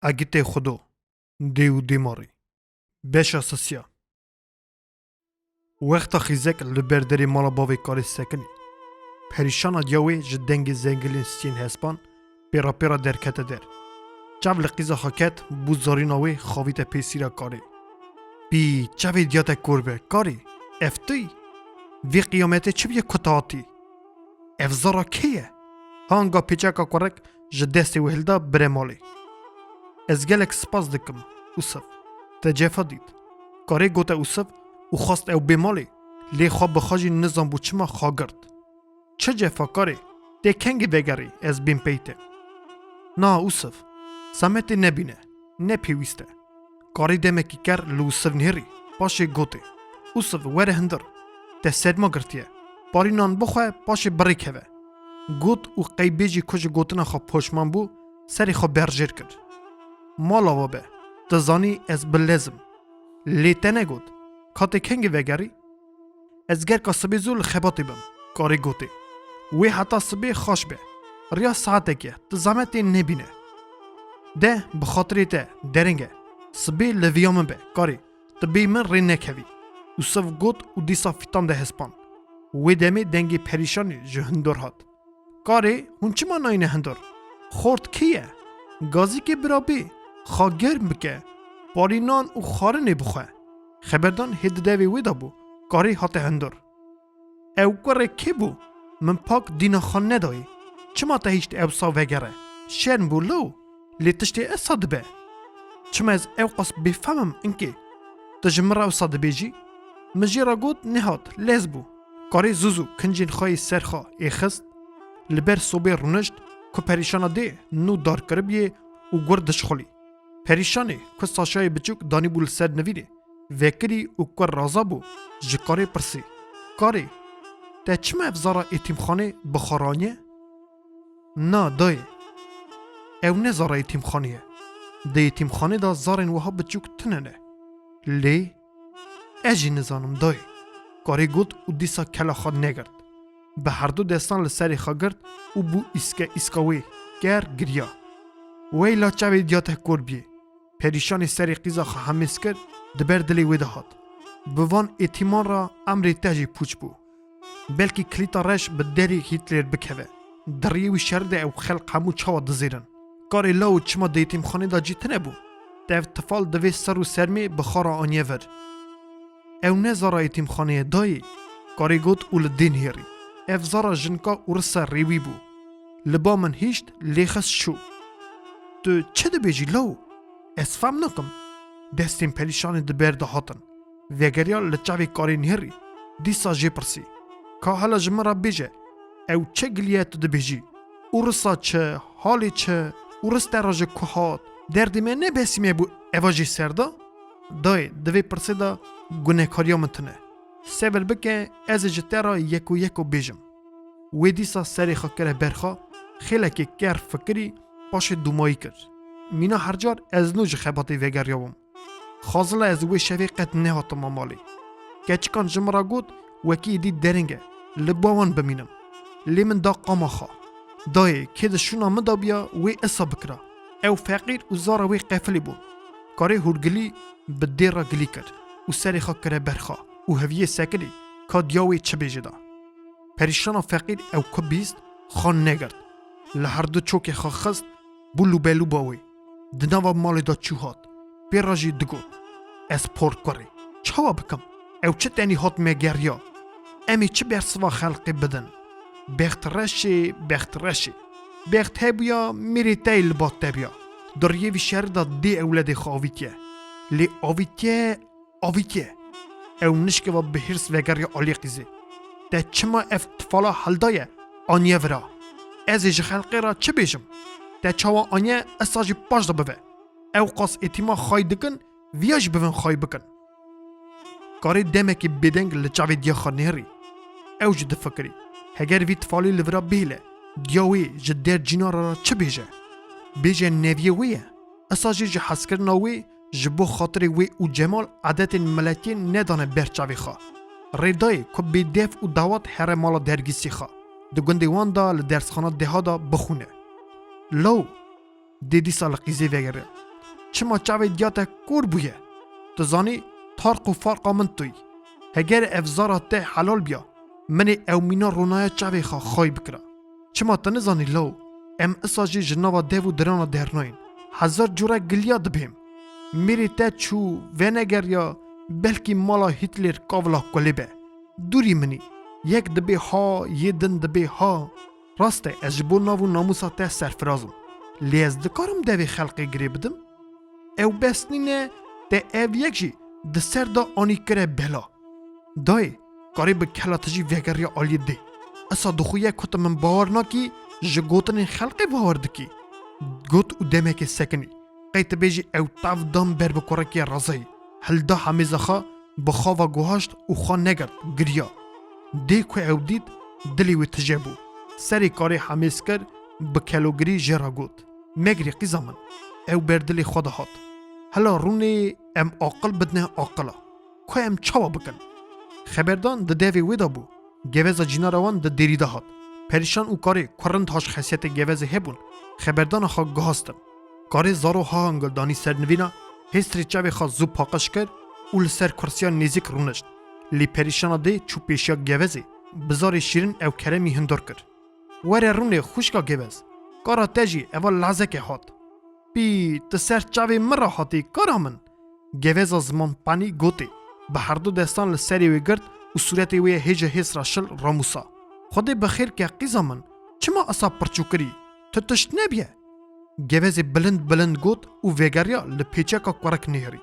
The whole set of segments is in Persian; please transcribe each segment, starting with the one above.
اگیت خودو دیو دیماری بشا سسیا وقتا خیزک لبردری مالا باوی کاری سکنی پریشان دیوی جدنگ زنگلین ستین هسپان پیرا پیرا درکت در چاو لقیزا خاکت بوزاری ناوی خواویت پیسیرا کاری بی چاوی دیاتا کربه کاری افتوی وی قیامت چی بیه کتاتی افزارا کیه هانگا پیچاکا کرک جدستی وحلدا بره مالی از گلک سپاس دکم اوسف تجفا دید کاری گوته اوسف او خواست او بمالی لی خواب بخواجی نظام بو چما خواگرد چه جفا کاری ده کنگی بگری از بین پیته نا اوسف سمتی نبینه نپیویسته کاری دمکی کر لوسف نهری پاشه گوته اوسف وره هندر ده سرما گرتیه باری نان بخواه پاشه بری که گوت او قیبیجی کج گوتنا خواب پشمان بو سری خواب برجر کرد مالا وابه تزانی از بلزم لیته نگود کاته کنگی وگری از گر که سبی زول خباتی بم کاری گوتی وی حتی سبی خوش به ریا ساعته که تزامتی نبینه ده بخاطری ده درنگه سبی لویامن به کاری تبی من ری نکوی اوسف گوت او دیسا فیتان ده هسپان وی دمی دنگی پریشانی جهندور هات کاری هون چی ما ناینه هندور خورد کیه گازی که برابی خواه گرم بکه باری نان او خاره نبخواه خبردان هید دوی ویدا بو کاری هات هندور او کاره کی بو من پاک دینا خان ندایی چما تا هیچ اوسا وگره شرم بو لو لیتشتی اصاد به چما از او قص بفهمم انکه تجمرا اوساد بیجی مجیرا گود نهات لیز بو کاری زوزو کنجین خواهی سرخوا ایخست لبر صوبه رونشت که پریشانا ده نو دار کربیه و گردش خلی پریشانه که ساشای بچوک دانی بول سر نویده وکری او که رازا بو جکاری پرسی کاری تا چما افزارا ایتیم خانه بخارانیه؟ نا دای او نه زارا ایتیم خانیه ده ایتیم خانه دا زارن وها بچوک تننه لی اجی نزانم دای کاری گود او دیسا کلا خواد نگرد به هر دو دستان لسری خواه گرد او بو اسکاوی گر گریا وی لا چاوی دیاته کور بیه پریشان سری قیزا خواه همیز کرد دبر دلی ویده هات بوان ایتیمان را امری تجی پوچ بو بلکی کلیتا رش به دری هیتلر بکوه دریوی شرده او خلق همو چاوا دزیرن کاری لاو چما دیتیم خانه دا جیتنه بو ده تفال دوی سر و سرمی بخارا آنیه ور او نزارا ایتیم خانه دایی کاری گود اول دین هیری افزارا جنکا ورسا ریوی بو لبا من هیشت لیخس شو تو چه ده بیجی لاو؟ از فهم نکم دستیم پریشان دبر ده هاتن وگریا لچاوی کاری نهری دیسا جی پرسی که حالا جمرا بیجه او چه گلیه تو ده بیجی ورسا چه حالی چه ورس تراج که هات دردی من نبسیمه بو اواجی سرده دای دوی پرسی دا گنه کاریا منتنه سبل بکه از جترا یکو بیجم وی دیسا سری خاکره برخا خیلی که کر فکری پاش دومایی کرد مینا هر جار از نوج خباتی وگریاوم خازله از وی شوی قد نهاتم مالی کچکان جمرا گود وکی دید درنگه لباوان بمینم لی من دا قاما خوا دای که ده شونا مدا بیا وی اصا بکرا او فقیر و زارا وی قفلی بون کاری هرگلی به دیر را گلی کرد و سری خاکره برخا و هویه سکری که دیاوی چه بیجه دا پریشان فقیر او که بیست خان نگرد لهر دو چوک خواه خست بولو بلو باوی دناوا مالی دا چوهات پیراجی دگود از پورت کاری چاوا بکم او چه تانی هات مگریا امی چه برسوا خلقی بدن بخت رشی بخت هبیا میری تایل بات تبیا دریوی شهر دا دی اولاد خواویتیه لی آویتیه او نشکه و به هرس وگریا آلی قیزه ده چما افتفالا حل دایه آنیه ورا از ایج خلقی را چه بیشم ده چاوا آنیه اساجی پاش دا بوه او قاس ایتیما خواهی دکن ویاج بون خواهی بکن کاری دمه که بدنگ لچاوی دیا خانهری او جد فکری هگر وی تفالی لورا بیله دیاوی جدر جینا را چه بیجه نویه ویه اساجی جه حسکر ناوی جبو خاطر وی او جمال عادت ملکی ندانه برچاوی خواه ریدای که بیدف و دعوت هر مالا درگیسی خواه ده گنده وان دا لدرس خانه ده ها دا بخونه لو دیدی سال قیزی وگره چما چاوی دیاتا کور بویه تزانی تارق و فارقا من توی هگر افزارات ته حلال بیا من او مینا رونای چاوی خواهی بکرا چما تنزانی لو ام اساجی جناوا دیو درانا درناین هزار جورا گلیا دبیم میری تا چو ونگر یا بلکی مالا هیتلر کاولا کلیبه دوری منی یک دبی ها یه دن دبی ها راسته اجبو ناو ناموسا ته سرفرازم لیز دکارم دوی خلقی گری بدم او بسنینه ده او یک جی ده سر دا آنی کره بلا دای کاری به کلاتجی وگر یا آلی دی اصا دخویه کتا من باور ناکی جه گوتن خلقی باور دکی گوت او دمه که سکنی قیت بیجی او تاو دام بر بکرکی رازایی هل دا همیزه خوا بخوا و گوهاشت او خوا نگرد گریا دی که او دید دلی و تجابو سری کاری همیز کرد بکلوگری جرا گوت مگری قیزا من او بردلی خود هات هلا رونی ام عاقل بدنه عاقلا که ام چاوا بکن خبردان ده دیوی ویدا بو گوز جینا روان ده دیری ده هات پریشان او کاری کرند هاش خاصیت گوز هبون خبردان خواه گهاستم کاری زارو ها انگل دانی سرنوینا هستری چاوی خواه زوب پاقش کرد او لسر کرسیان نزیک رونشت لی پریشان ده چو پیشیا گوزی بزار شیرین او کرمی هندور کرد وره رونه خوشگا گوز کارا تجی اول لحظه که هات بی تسر چاوی مرا هاتی کارا من گوز زمان پانی گوتی به هر دو دستان لسری وی گرد و صورتی وی هیجه هیس راشل راموسا خودی بخیر که قیزا من چما اصاب پرچو کری تو تشت نبیه گوز بلند گوت و ویگریا لپیچه که کرک نیری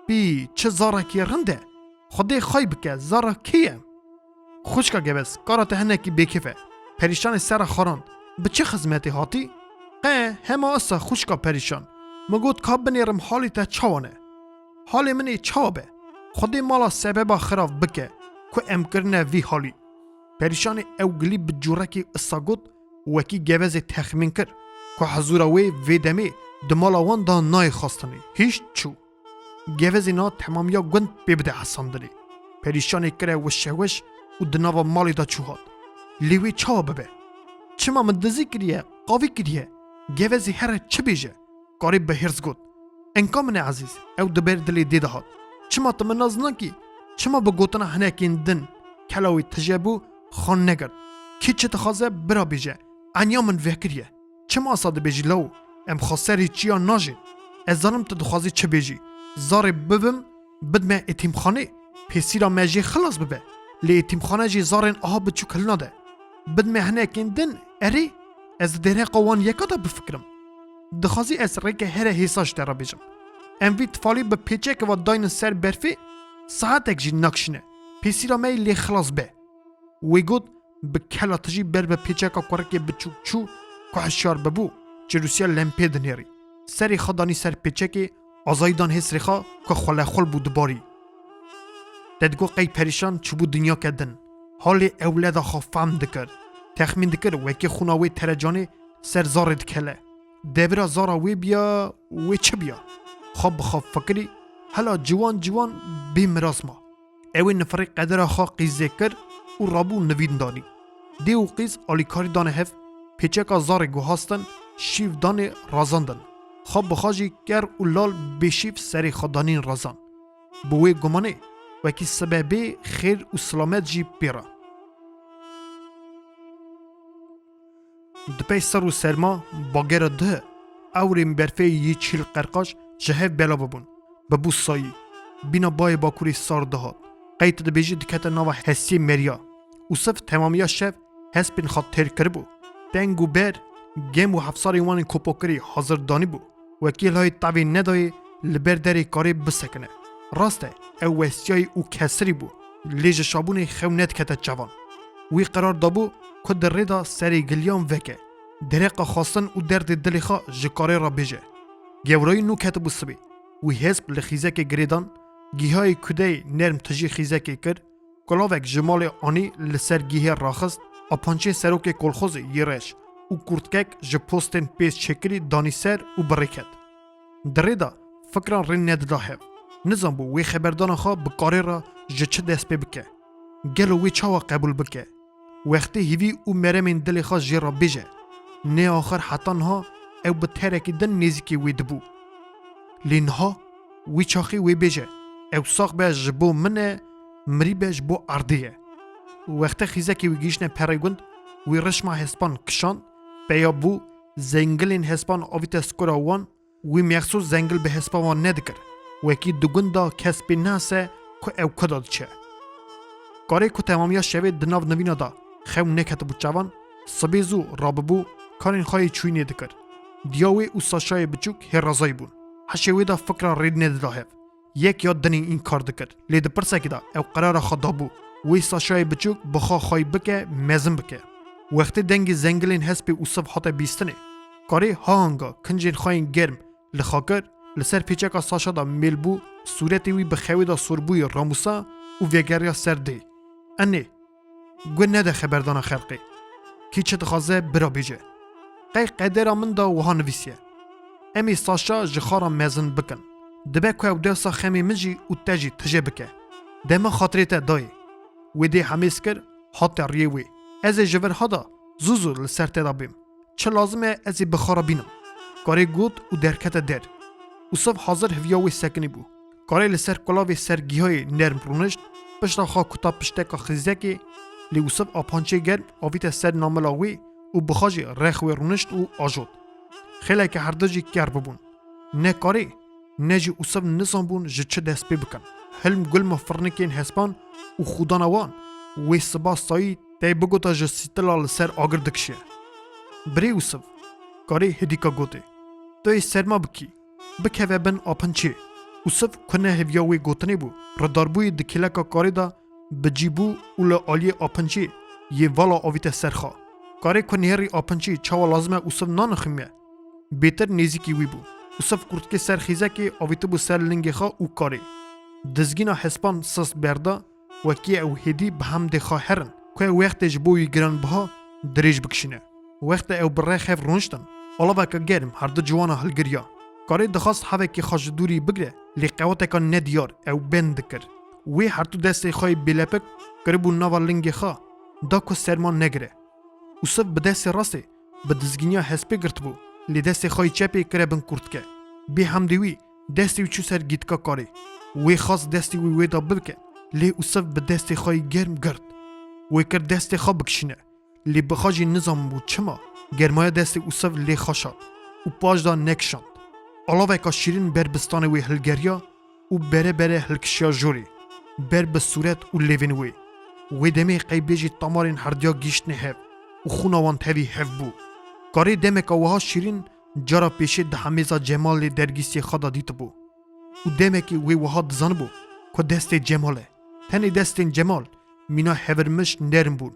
بی چه زارا کی رنده خودی خواهی بکه زارا کیه خوشکا گوز کارا تهنه کی بکیفه پریشان سر خاران به چه خزمتی هاتی؟ همه اصا خوشکا پریشان مگود که بنیرم حالی تا چوانه حالی منی چوابه خودی مالا سببا خراف بکه که امکرنه وی حالی پریشان او گلی بجورکی اصا گود وکی گوز تخمین کر که حضوروی ویدمی دمالا وان دا نای خواستنی هیچ چو گوزی نا تمامیا گوند ببده حسان داری پریشانی کره وش و دناوا مالی دا چوهاد لیوی چاوا ببه چما مدزی کریه قاوی کریه گوزی هر چه بیجه کاری به هرز گود انکا من عزیز او دبیر دلی دیده هاد چما تمناز نکی چما بگوتنا هنکین دن کلاوی تجابو خان نگرد کی چه تخوازه برا بیجه انیا من وکریه چما اصاد بیجی لو ام خسری چیا ناجی از زنم تدخوازی چه بیجی زار ببم بدمه اتیم خانه پیسیرا مجی خلاص ببه لی اتیم خانه جی زارن آها بچو کل ناده بدمه هنکین دن اری از دره قوان یکا دا بفکرم دخوازی از ریکه هره حیساش در بیجم ام وی تفالی به پیچه که و داین سر برفی ساعت اک جی نکشنه پیسیرا می لی خلاص به وی گود به کلاتجی بر به پیچه که کرکی بچو چو که هشیار ببو چه روسیا لمپی دنیری سری خدانی سر پیچه که آزایدان حس ریخا که خل بود باری ددگو قی پریشان چبو دنیا کدن حال اولاد خوا فهم دکر تخمین دکر وکی خوناوی ترجانه سر زارد کله دبرا زارا وی بیا وی چه بیا خواب فکری هلا جوان بی مراز ما اوی نفری قدر خوا قیزه کر و رابو نوید دانی دیو قیز آلیکاری دانه هف پیچه که زار گوهاستن شیف دانه رازاندن خواب بخواجی گر و لال بشیف سری خدانین رازان بوی گمانه وکی سببه خیر و سلامت جی پیرا دپی سر و سرما باگر ده اوریم برفه یی چیل قرقاش جهف بلا ببون ببو سایی بینا بای باکوری سار دهات قیت ده بیجی دکت ناوا حسی مریا اوصف تمامیا شف حس بین خواد تیر کربو تنگو بر گم و حفصاری وانی کوپوکری حاضر دانی بو وکیل های تاوی ندای لبر داری کاری بسکنه راسته او وسیای او کسری بو لیج شابون خونت کتا جوان وی قرار دابو که در ریدا سری گلیان وکه درق خواستن او درد دلی خوا جکاره را بیجه گورای نو کتا بو سبی وی حزب لخیزک گریدان گیهای کده نرم تجی خیزک کر کلاوک جمال آنی لسر گیه راخست اپانچه سروک کلخوز یرش او کورتکک جپوستن پیس چکری دانی سر او برکت دریدا فکران رین نددا هف نظام بو وی خبردان خواه بکاری را جچه دست پی بکه گلو وی چاوا قبول بکه وقتی هیوی او مرمین دلی خواه جیرا بیجه نه آخر حتان ها او به ترکی دن نیزی که وی دبو لینها وی چاخی وی بیجه او ساق به جبو منه مری به جبو اردیه وقت خیزکی وی گیشنه پرگوند وی رشما هسپان کشان بیا بو زنگلین هسپان آویت سکورا وان وی مخصوص زنگل به هسپا وان ندکر وکی دوگوندا کس بی ناسه که او کداد چه کاری که تمامیا شوی دناو نوینا دا خیو نکت بو چوان سبیزو راببو کارین خواهی چوی ندکر دیاوی او ساشای بچوک هرازای بون حشوی دا فکر رید نددا هف یک یاد دنی این کار دکر لید پرسکی دا او قرار خدا بو وی ساشای بچوک بخوا خواهی بکه مزم بکه وقتی دنگی زنگلین هست به اوصف حتا بیستنه کاری هانگا کنجین خواهین گرم لخاکر لسر پیچکا ساشا دا میل بو صورتی وی بخوی دا سربوی راموسا و ویگریا سر دی انه گو نده خبردان خلقی کی چه تخوازه برا بیجه قی قدر من دا وها نویسیه امی ساشا جخارا مزن بکن دبه که او دوسا خمی منجی او تجی تجه بکه دمه خاطری تا دای وی دی حمیز کر حتی ریوی از جور هدا زوزو لسر تدا بیم چه لازمه ازی بخارا بینم کاری گود و درکت در اوصف حاضر هویاوی سکنی بو کاری لسر کلاوی سرگیهای نرم رونشت پشتا خواه کتا پشتکا خیزکی لی اوصف آپانچه گرم آویت سر ناملاوی و بخاجی رخوی رونشت و آجود خیلی که هر دو جی کر ببون نه کاری نه جی اوصف نظام بون جه چه دست پی بکن حلم گل مفرنکین هسپان و خودانوان وی سبا سایی تی بگوتا جه سیتلا لسر آگر دکشیه بری اوصف کاری هدیکا گوته توی سرما بکی بکه و بن آپنچه اوصف کنه هویاوی گوتنی بو رداربوی دکیلکا کاری دا بجیبو اولا آلی آپنچه یه والا آویت سرخوا کاری کنه هری آپنچه چاوا لازمه اوصف نانخمیه بیتر نیزیکی وی بو اوصف کرتکی سرخیزه که آویت بو سر لنگی خوا او کاری دزگینا حسپان سس بردا وکی او هدی به هم دخوا هرن که وقت جبوی گران بها دریج بکشینه وقت او برای خیف رونشتن علاوه که گرم هر دو جوانا هلگریا کاری دخواست حوه که خاش دوری بگره لی قوات که ندیار او بند کر وی هر تو دسته خواهی بلپک کربو نوا لنگی خواه دا که سرمان نگره اوصف به دست راسته به دزگینیا حسپی گرت بو لی دست خواهی چپی کربن کرد که بی همدیوی دستی وی چو سر گیت که کاری وی خواست دستی وی دا ببکه لی اوصف به دست خواهی گرم گرد وی کر دست خواه بکشینه لی بخاجی نظام بود چما گرمای دست اوصف لی خاشد و پاش دا نکشند علاوه که شیرین بر بستان وی هلگریا و بره هلکشیا جوری بر به صورت و لیوین وی دمی قیبیجی تمارین هردیا گیشت نه و خوناوان تاوی هف بو کاری دمی که وها شیرین جارا پیشی ده همیزا جمال درگیسی خدا دیت بو و دمی که وی وها دزان بو که دست جماله تنی دست جمال مینا هورمش نرم بون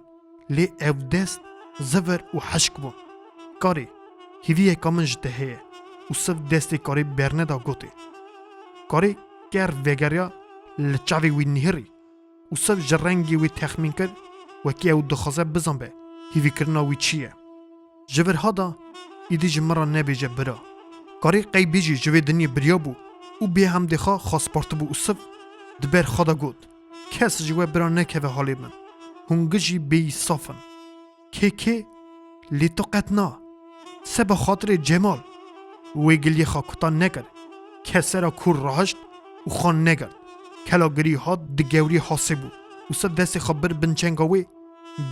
لی او دست زور و حشک بون کاری هیویه کامن جده هیه اوصف دستی کاری برنه دا گوته کاری گر وگریا لچاوی وی نهری اوصف جرنگی وی تخمین کرد وکی او دخوازه بزن به هیوی کرنا وی چیه جور ها دا ایدی جمرا نبیجه برا کاری قیبیجی جوی دنی بریا بو او بی هم دخوا خاص بو اوصف دبر خدا گود کس جوی برا نکه و حالی من هنگجی بی صافن که لی تو قطنا سبا خاطر جمال وی گلی خواه کتان نکرد کسی را کور راهشت و خان نگرد کلاگری ها دگوری حاصل بود و سب دست خبر بنچنگاوی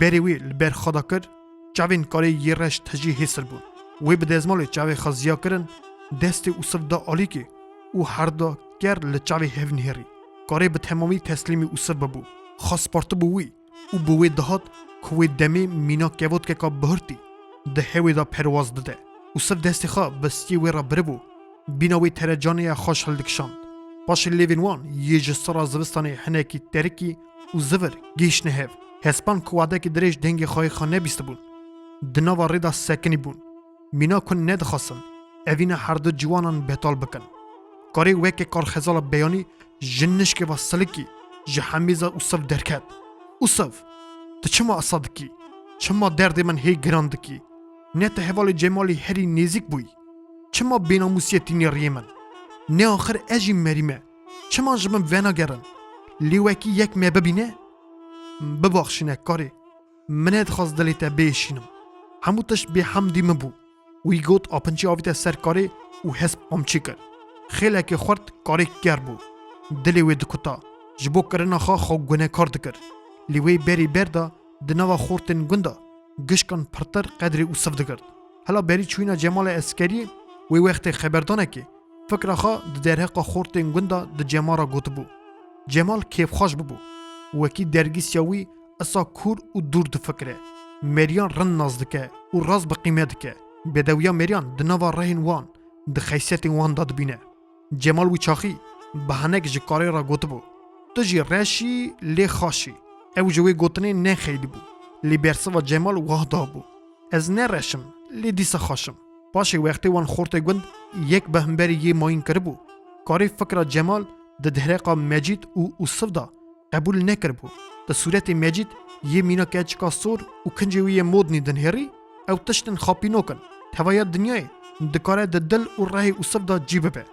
بری وی لبر خدا کرد چاوین کاری یه رش تجیه حسل بود وی به دزمال چاوی خزیا کرن دست اوصف دا آلی که او هر دا گر لچاوی هفن هری کاری به تمامی تسلیمی اوصف ببو خاص پارتو بوی او بوی دهات که وی دمی مینا کهود که که بهرتی ده هوی دا پرواز داده اوصف دست خواه بستی وی را بربو بیناوی ترجانی خوش هلدکشاند باش لیوین وان یه جسر زوستانی هنکی ترکی و زور گیش نهف هسپان کواده که دریش دنگی خواهی خانه بیست بون دناوا ریدا سکنی بون مینا کن ندخواستن اوین هر دو جوانان بهتال بکن کاری وکی کار خزال بیانی جنش که و سلکی جه همیزا اوصف درکت اوصف تو چما اصادکی چما درد من هی گراندکی نه ته حوال جمالی هری نزیک بوی چما بیناموسیتی نیری من نه آخر اجی مریمه چما جمم ونا گرن لیوکی یک می ببینه ببخشینه کاری منت خواست دلیتا بیشینم هموتش به همدی مبو وی گوت آپنچی آویت سر کاری و حسب امچی کرد خیلکی خورد کاری گر بو دلی وی دکتا جبو کرنا خو گونه کار دکر لیوی بری بردا دنوا خورتن گندا گشکن پرتر قدری اوسف دکرد هلا بری چوینا جمال اسکری وی وقت خبردانه که فکر خو د درهق خورتن گندا د جمارا گوت بو جمال کیف خوش بو وکی درگیس یاوی اسا کور و دور د فکره مریان رن نازدکه و راز به قیمت که بدویا مریان دنوا رهن وان د خیسیت وان داد بینه جمال وی چاخی بهانک جکاری را گوت بو تجی رشی لی خاشی او جوی گوتنی نه خیلی بو لی برسوا جمال وحدا بو از نه رشم لی دیس خاشم پاشی وقتی وان خورت گند یک بهمبری یه ماین کربو کاری فکر جمال د دهرقا مجید او اوصف دا قبول نکربو د صورت مجید یه مینا کچکا سور و کنجوی مود نیدن هری او تشتن خاپینو کن توای دنیای دکاره د دل و راه اوصف دا جیبه به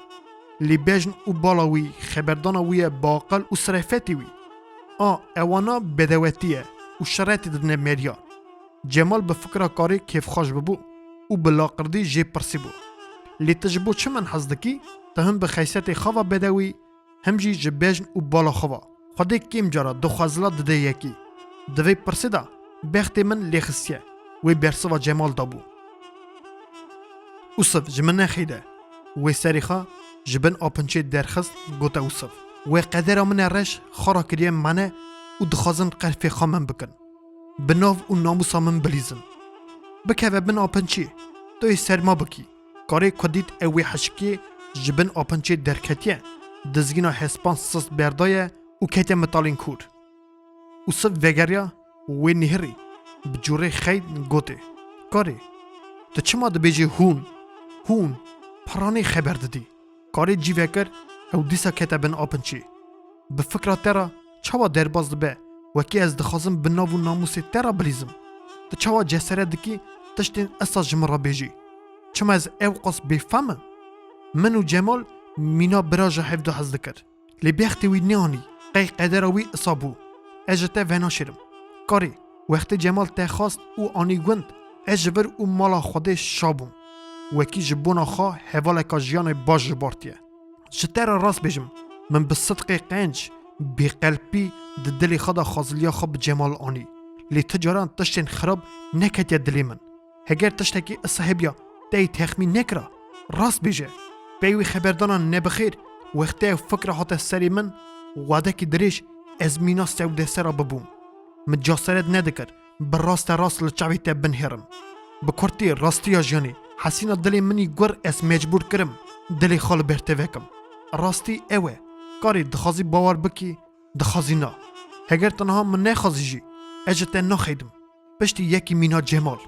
لی بیجن و بالاوی خبردانوی باقل و صرفتی وی اوانا بدوتیه و شرایط دنه مریا جمال به فکر کاری کیف خوش ببو و بلاقردی جی پرسی بو لی تجبو چمن حزدکی تهم به خیسیت خوا بدوی هم جی جبیجن و بالا خوا خودی کیم جارا دو خوازلا دده یکی دوی پرسی دا بخت من لیخسیه وی برسوا جمال دابو اوصف جمن نخیده وی سریخا جبن آپنچه درخست گوته اوصف وی قدر من رش خارا کریم منه و دخوازن قرفی خامن بکن بناو و ناموسا من بلیزن بکه و بن آپنچه توی سرما بکی کاری کدید اوی حشکی جبن آپنچه درکتیه دزگینا حسپان سست بردایه و کتی متالین کور اوصف وگریا وی نهری بجوره خید گوته کاری تو چما دبیجی هون پرانی خبر دادی کاری جیوه کر او دیسا کتا بن آپنچی به فکر ترا چوا درباز دبه وکی از دخوازم بناو و ناموسی ترا بلیزم تو چوا جسره دکی تشتین اساس جمرا بیجی چما از او قص بفهمم من و جمال مینا براج حفظ حز دکر لی بیختی وی نیانی قی قدر وی اصابو اجته وینا شرم کاری وقتی جمال تخواست او آنی گوند اجور او مالا خودش شابون وکی جبونا خواه حوالکا جیان باش جبارتیه جتر راست بجم من به صدق قنج بی قلبی دلی خدا خازلیا خواب جمال آنی لی تجاران تشتین خراب نکتیا دلی من هگر تشتکی اصحابیا دی تخمی نکرا راست بجه بیوی خبردانان نبخیر وقتی فکر حات سری من وعده کی دریش از مینا سوده سرا ببوم مجاسرت ندکر بر راست لچاوی تا بنهرم بکرتی راستی جانی حسینا دلی منی گر اس مجبور کرم دلی خال برتوکم راستی اوه کاری دخوازی باور بکی دخوازی نا هگر تنها من نخوازی جی اجت نخیدم پشتی یکی مینا جمال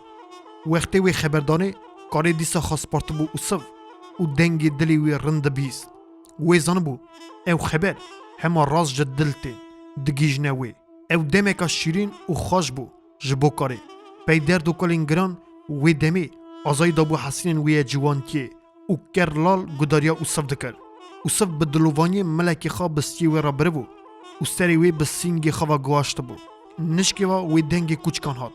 وقتی وی خبردانه کاری دیسا خاص بو اوصف و دنگی دلی وی رند بیست وی زنبو او خبر هما راز جد دلتین دگیج نوی او دمکا شیرین و خوش بو جبو کاری پی درد و کلین گران وی دمی آزای دابو حسین وی جوانتیه و کرلال گداریا اوصف دکر اوصف به دلوانی ملکی خواه بستی وی را بربو و سری وی بسینگی خواه گواشت بو نشکی وی دنگی کوچکان هاد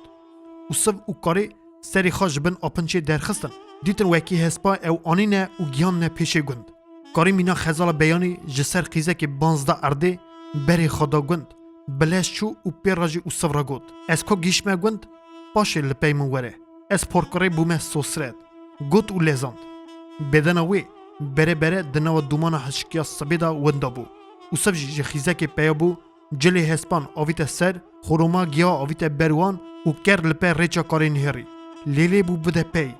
اوصف و کاری سری خواه جبن آپنچه درخستن دیتن وکی هسپا او آنینه و گیان نه پیشه گند کاری مینا خزال بیانی جسر قیزه که 15 ارده بری خدا گند بلش چو و پیراجی اوصف را گود از که گیشمه گند باشه لپی موره از پرکاری بومه سوسرد گود و لزاند بدنوی بره دنوا دومان حشکیا سبیدا وندا بو اوصف جی خیزه که پیا بو جلی هسپان آویت سر خروما گیا آویت بروان و کر لپی ریچا کاری نهری لیلی بو بده پی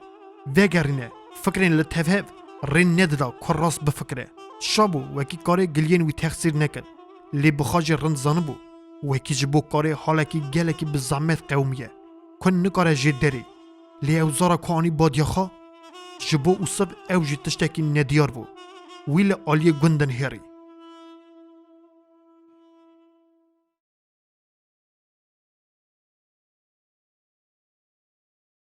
وگرینه فکرین لطفه رین نددا کراس بفکره شابو وکی کاری گلین وی تخصیر نکن لی بخاج رند زانبو وکی جبو کاری حالکی گلکی بزعمت قومیه کن نکاره جدری لی اوزارا کوانی بادیخا جبو اوصف او جی تشتکی ندیار بو ویل آلی گندن هری